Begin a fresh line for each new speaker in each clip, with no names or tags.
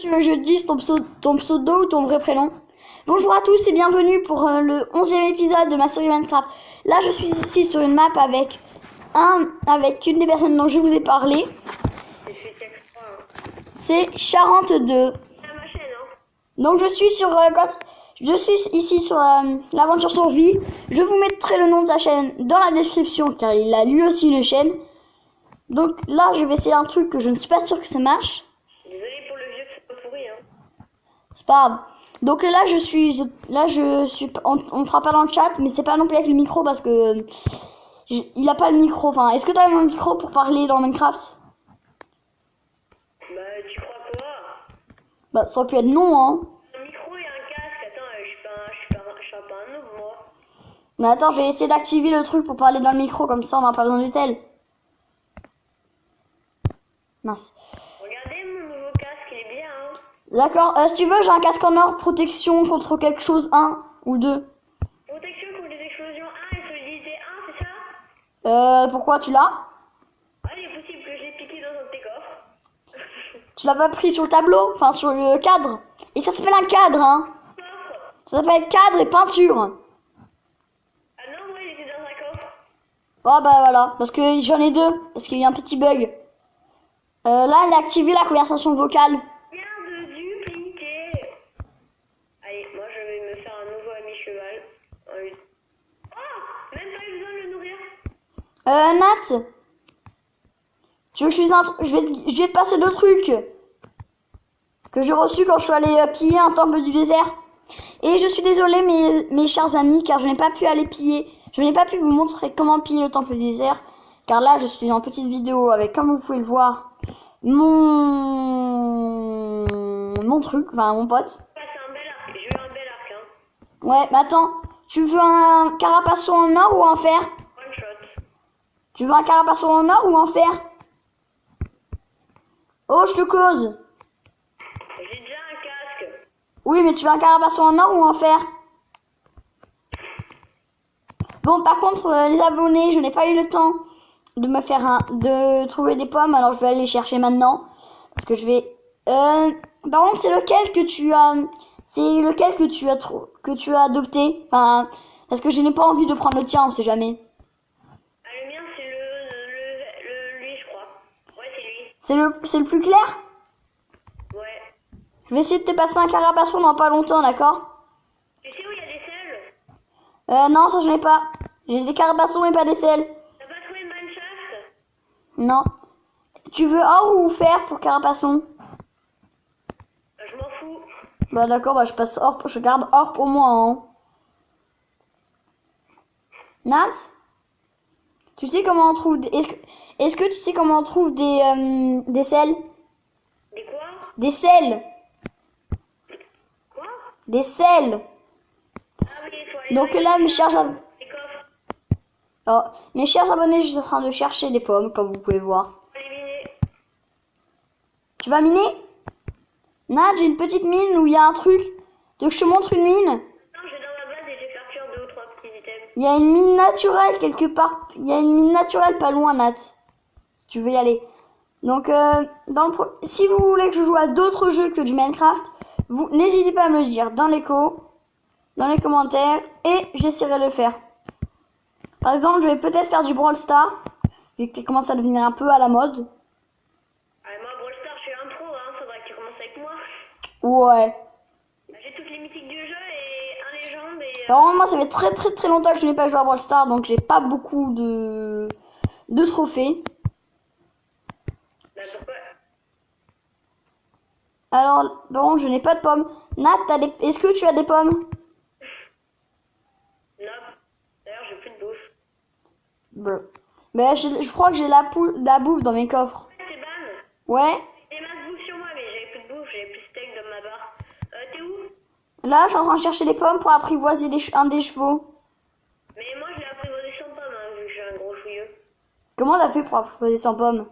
tu veux que je te dise ton pseudo ou ton vrai prénom? Bonjour à tous et bienvenue pour le 11e épisode de ma série Minecraft. Là, je suis ici sur une map avec une des personnes dont je vous ai parlé. C'est Charente2. Donc je suis sur je suis ici sur l'aventure survie. Je vous mettrai le nom de sa chaîne dans la description car il a lui aussi une chaîne. Donc là, je vais essayer un truc que je ne suis pas sûre que ça marche.
Désolé pour le vieux que c'est pas pourri, hein.
C'est pas grave. Donc là, on fera pas dans le chat, mais c'est pas non plus avec le micro parce que il a pas le micro. Enfin, est-ce que tu as un micro pour parler dans Minecraft?
Bah, tu crois quoi?
Bah, ça aurait pu être non, hein.
Un micro et un casque, attends, je suis pas un noob, moi.
Mais attends, je vais essayer d'activer le truc pour parler dans le micro, comme ça on n'a pas besoin du tel. Mince.
Regardez mon nouveau casque, il est bien, hein.
D'accord, si tu veux, j'ai un casque en or, protection contre quelque chose, 1 ou 2.
Protection contre les explosions 1 et solidité 1, c'est ça?
Pourquoi tu l'as?
Ah, il est possible que je l'ai piqué dans un de tes coffres.
Tu l'as pas pris sur le tableau, enfin sur le cadre. Et ça s'appelle un cadre, hein. Ça s'appelle cadre et peinture.
Ah non, moi il était dans un coffre.
Oh bah voilà, parce que j'en ai deux, parce qu'il y a un petit bug. Là, il a activé la conversation vocale.
Bien de dupliquer. Allez, moi je vais me faire un nouveau ami cheval. Oh, même pas eu besoin de le nourrir.
Nat, tu veux que je dise un truc? Je vais te passer deux trucs que j'ai reçus quand je suis allé piller un temple du désert. Et je suis désolée mes chers amis, car je n'ai pas pu aller piller. Je n'ai pas pu vous montrer comment piller le temple du désert. Car là, je suis en petite vidéo avec, comme vous pouvez le voir, mon truc, enfin mon pote.
Ouais, c'est un bel arc, j'ai eu un bel arc, hein.
Ouais, mais attends, tu veux un carapaçon en or ou en fer?
One shot.
Tu veux un carapaçon en or ou en fer? Oh, je te cause.
J'ai déjà un casque.
Oui, mais tu veux un carapaçon en or ou en fer? Bon, par contre, les abonnés, je n'ai pas eu le temps de de trouver des pommes, alors je vais aller les chercher maintenant. Parce que je vais... par contre, c'est lequel que tu as adopté? Enfin, parce que je n'ai pas envie de prendre le tien, on sait jamais.
Ah, le mien, c'est lui, je crois. Ouais, c'est lui.
C'est le plus clair?
Ouais.
Je vais essayer de te passer un carapaçon dans pas longtemps, d'accord?
Tu sais où il y a des selles?
Non, ça je n'ai pas. J'ai des carapaçons mais pas des selles.
T'as pas trouvé Mineshaft?
Non. Tu veux or ou fer pour carapaçon?
Je m'en fous.
Bah d'accord, bah je garde or pour moi, hein. Nat? Tu sais comment on trouve est-ce que tu sais comment on trouve des selles?
Des quoi?
Des selles.
Quoi?
Des selles.
Ah oui, il faut aller
Donc
dans
là,
les
mes chers
abonnés.
je suis en train de chercher des pommes, comme vous pouvez voir.
Faut les miner.
Tu vas miner? Nat, j'ai une petite mine où il y a un truc. Tu veux que je te montre une mine?
Non, je vais dans ma base et je vais faire cuire 2 ou 3 petits items.
Il y a une mine naturelle quelque part. Il y a une mine naturelle pas loin, Nat. Tu veux y aller. Donc, si vous voulez que je joue à d'autres jeux que du Minecraft, vous n'hésitez pas à me le dire dans les commentaires, et j'essaierai de le faire. Par exemple, je vais peut-être faire du Brawl Stars, vu qu'il commence à devenir un peu à la mode.
Ah, moi, Brawl Stars, je suis un pro, hein. Faudrait que tu commences avec moi.
Ouais.
J'ai toutes les mythiques du jeu et un légende et...
Alors, moi, ça fait très très très longtemps que je n'ai pas joué à Brawl Stars, donc j'ai pas beaucoup de trophées.
Bah, pourquoi?
Alors, bon, je n'ai pas de pommes. Nat, est-ce que tu as des pommes?
Non. D'ailleurs, j'ai plus de bouffe.
Bon. Mais je crois que j'ai la bouffe dans mes coffres.
Ouais, c'est ban.
Ouais.
J'ai des masses de bouffe sur moi, mais j'avais plus de bouffe, j'avais plus de steak dans ma barre. T'es où?
Là, je suis en train de chercher des pommes pour apprivoiser un des chevaux.
Mais moi, je l'ai apprivoisé sans pomme, hein, vu que j'ai un gros chouilleux.
Comment t'as fait pour apprivoiser sans pommes?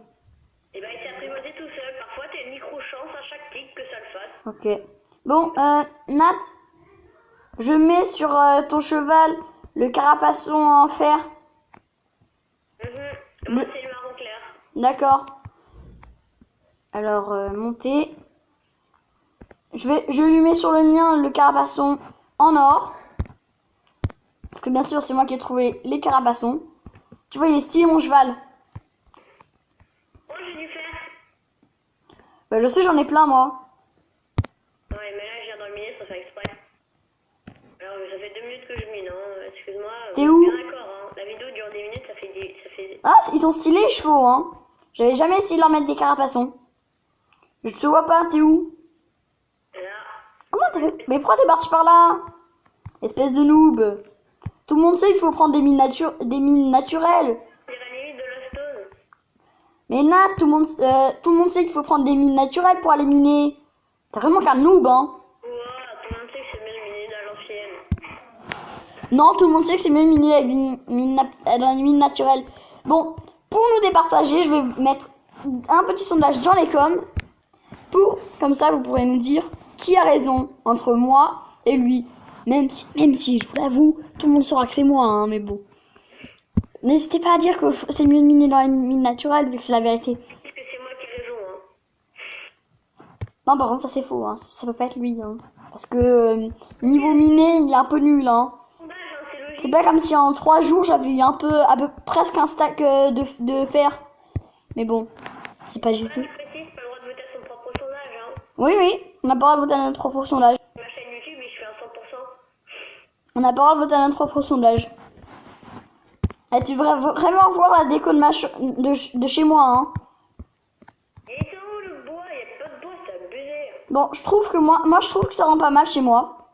Et bah, il s'est apprivoisé tout seul. Parfois, t'as une micro-chance à chaque clic que ça le fasse.
Ok. Bon, Nat, je mets sur ton cheval le carapaçon en fer.
Moi, c'est le marron clair.
D'accord. Alors, monter. Je lui mets sur le mien le carapaçon en or. Parce que bien sûr, c'est moi qui ai trouvé les carapaçons. Tu vois, il est stylé mon cheval.
Oh, j'ai dû faire.
Bah, je sais, j'en ai plein moi.
Ouais, mais là, je viens dans le miner sans faire exprès. Alors, ça fait 2 minutes que je mine, hein. Excuse-moi.
T'es où?
Bien d'accord, hein. La vidéo dure 10 minutes, ça fait...
Ah, ils sont stylés les chevaux, hein. J'avais jamais essayé de leur mettre des carapaçons. Je te vois pas, t'es où?
Là,
Comment t'as fait? Mais pourquoi t'es parti par là? Espèce de noob. Tout le monde sait qu'il faut prendre des mines naturelles.
c'est la limite de la stone.
Mais Nat, tout le monde sait qu'il faut prendre des mines naturelles pour aller miner. T'es vraiment qu'un noob, hein.
Ouah, tout le monde sait que c'est mieux de miner à l'ancienne.
Non, tout le monde sait que c'est mieux de miner avec dans une mine naturelle. Bon, pour nous départager, je vais mettre un petit sondage dans les coms. Comme ça, vous pourrez nous dire qui a raison entre moi et lui. Même si je vous l'avoue, tout le monde saura que c'est moi, hein, mais bon. N'hésitez pas à dire que c'est mieux de miner dans une mine naturelle, vu que c'est la vérité.
Parce que c'est moi qui ai raison, hein.
Non, par contre, ça c'est faux, hein. Ça peut pas être lui, hein. Parce que niveau miné, il est un peu nul, hein.
Sondage, hein, c'est logique.
C'est pas comme si en 3 jours, j'avais eu presque un stack de fer. Mais bon, c'est pas du tout.
Je précise, pas le droit de voter à son propre sondage, hein.
Oui, on n'a pas le droit de voter à notre propre sondage.
Ma chaîne YouTube, et je fais un 100%.
On n'a pas le droit de voter à notre propre sondage. Et tu devrais vraiment voir la déco de chez moi, hein.
Et c'est où le bois? Il y a pas de bois, c'est abusé.
Bon, je trouve que moi je trouve que ça rend pas mal chez moi.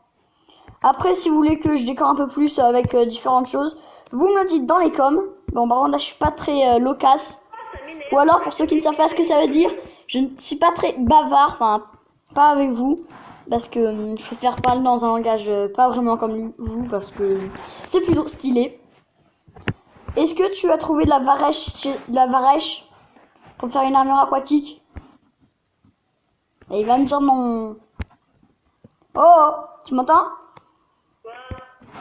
Après, si vous voulez que je décore un peu plus avec différentes choses, vous me le dites dans les coms. Bon, par contre, là, je suis pas très loquace.
Ça m'énerve.
Ou alors, pour ceux qui ne savent pas ce que ça veut dire, je ne suis pas très bavard, enfin, pas avec vous. Parce que je préfère parler dans un langage pas vraiment comme vous, parce que c'est plutôt stylé. Est-ce que tu as trouvé de la varèche pour faire une armure aquatique? Et il va me dire non. Oh, tu m'entends?
Quoi?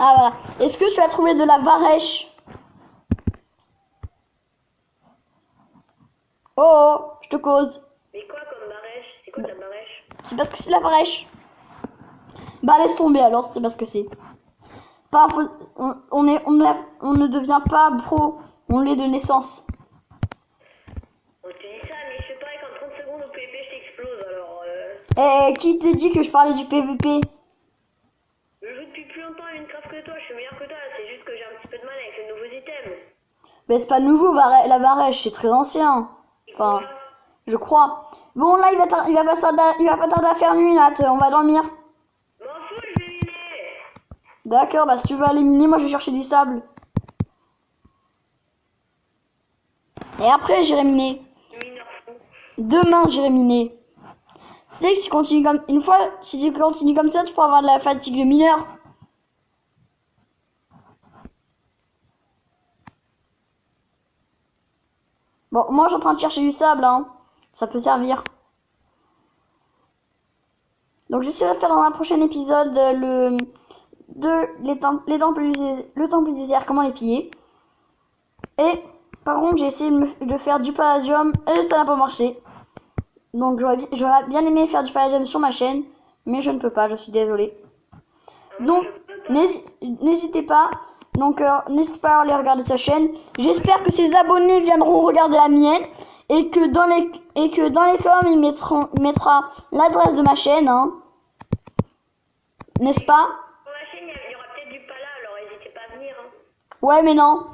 Ah voilà. Est-ce que tu as trouvé de la varèche? Oh, je te cause.
Mais quoi comme barèche? C'est quoi ta barèche?
C'est parce que c'est la varèche. Bah laisse tomber alors, c'est parce que c'est. On ne devient pas pro, on l'est de naissance.
Oh, tu dis ça, mais je fais pareil qu'en 30 secondes au PvP, je t'explose, alors
Qui t'a dit que je parlais du PVP?
Je joue depuis plus longtemps à Minecraft que toi, je suis meilleur que toi, c'est juste que j'ai un petit peu de mal avec les nouveaux items.
Mais c'est pas nouveau, la varèche, c'est très ancien. Enfin, je crois. Bon là, il va pas tarder à faire nuit là, on va dormir.
M'en fous, je vais miner.
D'accord, bah si tu veux aller miner, moi je vais chercher du sable. Et après j'irai miner.
Mineur fou.
Demain j'irai miner. C'est que si tu continues si tu continues comme ça, tu pourras avoir de la fatigue de mineur. Bon, moi je suis en train de chercher du sable, hein. Ça peut servir. Donc j'essaierai de faire dans un prochain épisode le temple du désert, comment les piller. Et par contre j'ai essayé de faire du palladium et ça n'a pas marché. Donc j'aurais bien aimé faire du palladium sur ma chaîne, mais je ne peux pas, je suis désolée. Donc n'hésitez pas. Donc n'hésitez pas à aller regarder sa chaîne. J'espère que ses abonnés viendront regarder la mienne et que dans les coms il mettra l'adresse de ma chaîne, hein. N'est-ce pas?
Sur ma chaîne, il y aura peut-être du pala, alors n'hésitez pas à venir. Hein.
Ouais mais non,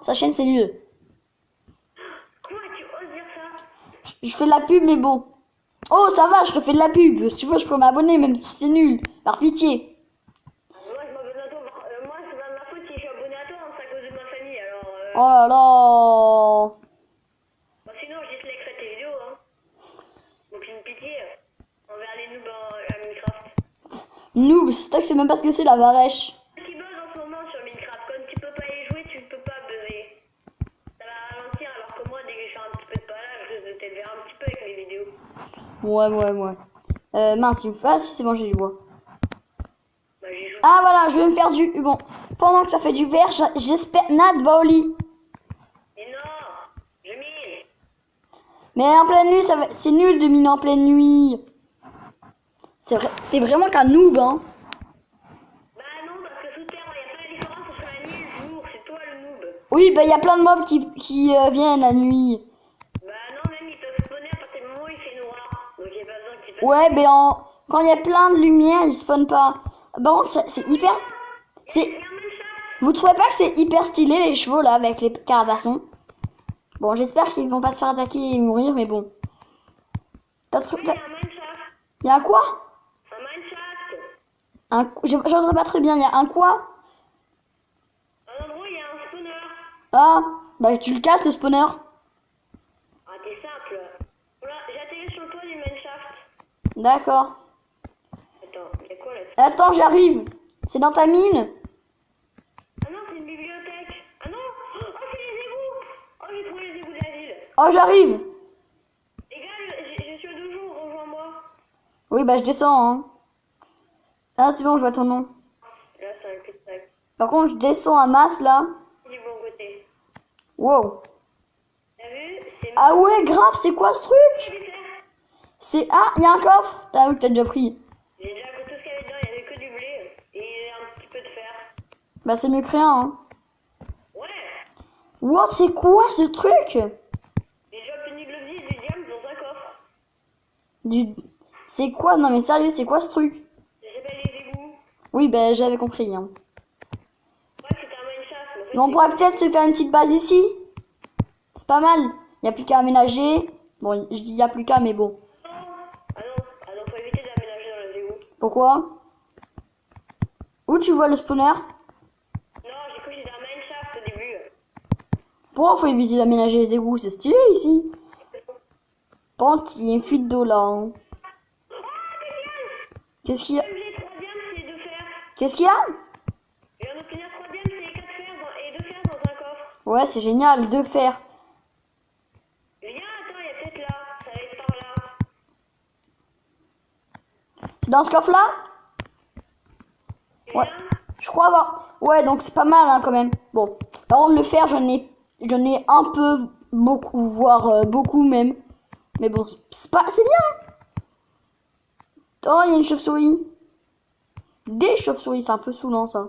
sa chaîne c'est nul.
Quoi, tu oses dire ça?
Je fais de la pub mais bon. Oh ça va, je te fais de la pub. Si tu veux je peux m'abonner même si c'est nul. Par pitié.
Moi, je m'abonne à toi. Moi, c'est pas de ma faute si je suis abonné à toi, hein, c'est à cause de ma famille, alors...
Oh là là.
Bon, sinon, je dislikerai tes vidéos, hein. Donc, une pitié envers les noobs à Minecraft.
Noob, c'est même pas ce que c'est la varèche.
Qui buzz en ce moment sur Minecraft, comme tu peux pas y jouer, tu ne peux pas buzzer. Ça va ralentir, alors que moi, dès que je fais un petit peu de palage, je risque de t'élever un petit peu avec mes vidéos.
Ouais. Mince, il me fait... Ah si c'est bon, j'ai du bois.
Bah, j'y joue.
Ah voilà, je vais me faire du... Bon, pendant que ça fait du vert, j'espère... Nat va au lit.
Mais non, je mine.
Mais en pleine nuit, c'est nul de miner en pleine nuit. T'es vraiment qu'un noob, hein.
Bah non, parce que sous terre, y a pas la différence entre la nuit et le jour, c'est toi le noob.
Oui, bah il y a plein de mobs qui viennent la nuit.
Bah non, même ils peuvent spawner à partir du moment où il fait noir. Donc y a pas besoin qu'ils fassent.
Ouais, mais quand il y a plein de lumière, ils spawnent pas. Par contre, c'est hyper... C'est...
Y a un Minecraft.
Vous trouvez pas que c'est hyper stylé les chevaux là avec les carapassons? Bon, j'espère qu'ils vont pas se faire attaquer et mourir, mais bon.
Ouais, y a un Minecraft.
Y a un quoi?
Un Minecraft.
J'entends pas très bien, y a un quoi?
Un endroit où y a un spawner.
Ah, bah tu le casses le spawner.
Ah, t'es simple. Voilà, j'ai atterri sur le toit du Minecraft.
D'accord.
Attends, y a quoi là-dessus?
Attends, j'arrive. C'est dans ta mine?
Ah non, c'est une bibliothèque. Ah non. Oh, c'est les égouts. Oh, j'ai trouvé les égouts de la ville.
Oh, j'arrive.
Les gars, je suis au dojo, rejoins-moi.
Oui, bah je descends, hein. Ah, c'est bon, je vois ton nom.
Là, c'est un cul-de-sac.
Par contre, je descends à masse là.
Du bon côté.
Wow.
T'as vu? C'est
Ah ouais, grave, c'est quoi ce truc?
militaire.
C'est... Ah, il y a un coffre. Ah oui, t'as déjà pris.
J'ai déjà pris tout ce qu'il y avait dedans, il y avait que du blé et un petit peu de fer.
Bah c'est mieux que rien, hein.
Ouais.
What, c'est quoi ce truc?
J'ai déjà obtenu de l'obsidienne et du diamant dans un coffre.
C'est quoi? Non mais sérieux, c'est quoi ce truc?
Ça s'appelle les égouts.
Oui, bah j'avais compris, hein.
Ouais, c'était un mineshaft. Mais en fait,
Mais on pourrait peut-être se faire une petite base ici. C'est pas mal. Y a plus qu'à aménager. Bon, je dis y a plus qu'à, mais bon.
non. Ah non, faut éviter d'aménager dans les égouts.
Pourquoi? Où tu vois le spawner?
Non, j'ai cru que c'était un mineshaft au début.
Pourquoi faut éviter d'aménager les égouts? C'est stylé ici. Par contre, il y a une fuite d'eau là, hein.
Oh, génial.
Qu'est-ce qu'il y a?
Comme j'ai 3 diamants, c'est 2 fer.
Qu'est-ce qu'il y a?
Je viens d'obtenir 3 diamants, c'est 4 fers et 2 fers dans un coffre.
Ouais, c'est génial, 2 fers.
Viens, attends, il y a peut-être là. Ça va être par là.
C'est dans ce coffre là? Ouais.
Viens.
Je crois avoir... Ouais, donc c'est pas mal, hein, quand même. Bon. Par contre, le fer, j'en ai un peu, beaucoup, voire beaucoup même. Mais bon, c'est bien. Oh, il y a une chauve-souris. Des chauves-souris, c'est un peu saoulant, ça.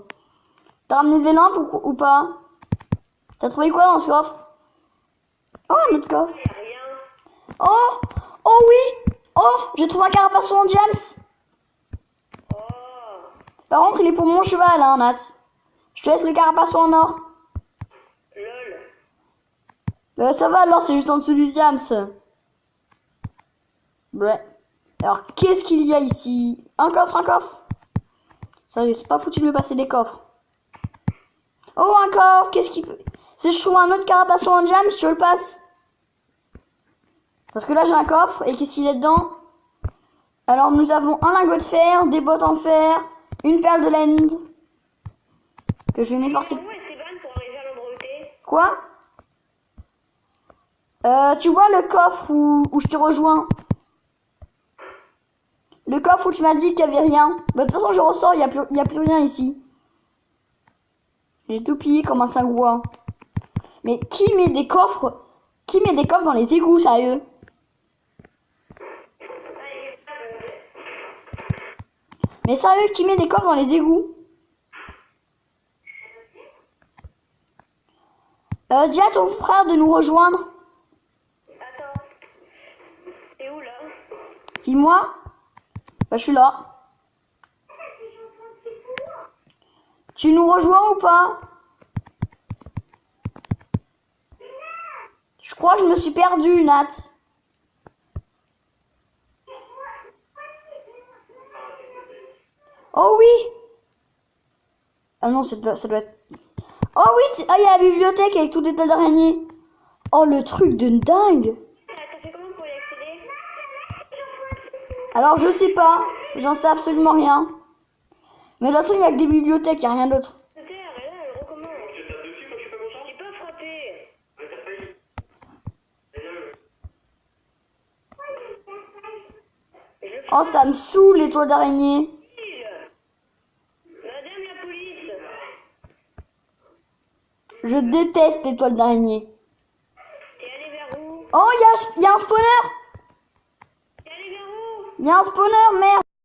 T'as ramené des lampes ou pas? T'as trouvé quoi dans ce coffre? Oh, un autre coffre.
Il y a rien.
Oh! Oh oui! Oh! J'ai trouvé un carapaçon en James.
Oh.
Par contre, il est pour mon cheval, hein, Nat. Je te laisse le carapaçon en or.
Lol.
Ça va alors, c'est juste en dessous du Diams. Ouais. Alors, qu'est-ce qu'il y a ici? Un coffre, un coffre. Sérieux, c'est pas foutu de me passer des coffres. Oh, un coffre, qu'est-ce qu'il peut... Si je trouve un autre carapaçon en Diams, je le passe. Parce que là, j'ai un coffre, et qu'est-ce qu'il y a dedans? Alors, nous avons un lingot de fer, des bottes en fer, une perle de laine. Que je vais m'efforcer...
Où est Esteban pour arriver à l'endroit où t'es?
Quoi? Tu vois le coffre où je te rejoins? Le coffre où tu m'as dit qu'il y avait rien. Bah, de toute façon, je ressors, il y a plus rien ici. J'ai tout pillé comme un sangouin. Mais qui met des coffres dans les égouts, sérieux? Mais sérieux, qui met des coffres dans les égouts? Dis à ton frère de nous rejoindre.
Attends. T'es où là?
Qui, moi? Bah, je suis là. Tu nous rejoins ou pas? Je crois que je me suis perdu, Nat. Oh oui! Ah non, ça doit être... Oh oui, ah, il y a la bibliothèque avec tout des tas d'araignées. Oh, le truc de dingue!
T'as fait comment pour y accéder?
Alors, je sais pas. J'en sais absolument rien. Mais de toute façon, il y a que des bibliothèques, il n'y a rien d'autre.
Terre, et là, elle recommence. Je tape dessus quand je suis pas content. J'ai pas frappé.
Oh, ça me saoule, les toiles d'araignée.
Madame la police.
Je déteste les toiles d'araignée.
T'es allé vers où?
Oh, il y a un spawner!
T'es allé vers où?
Il y a un spawner, merde!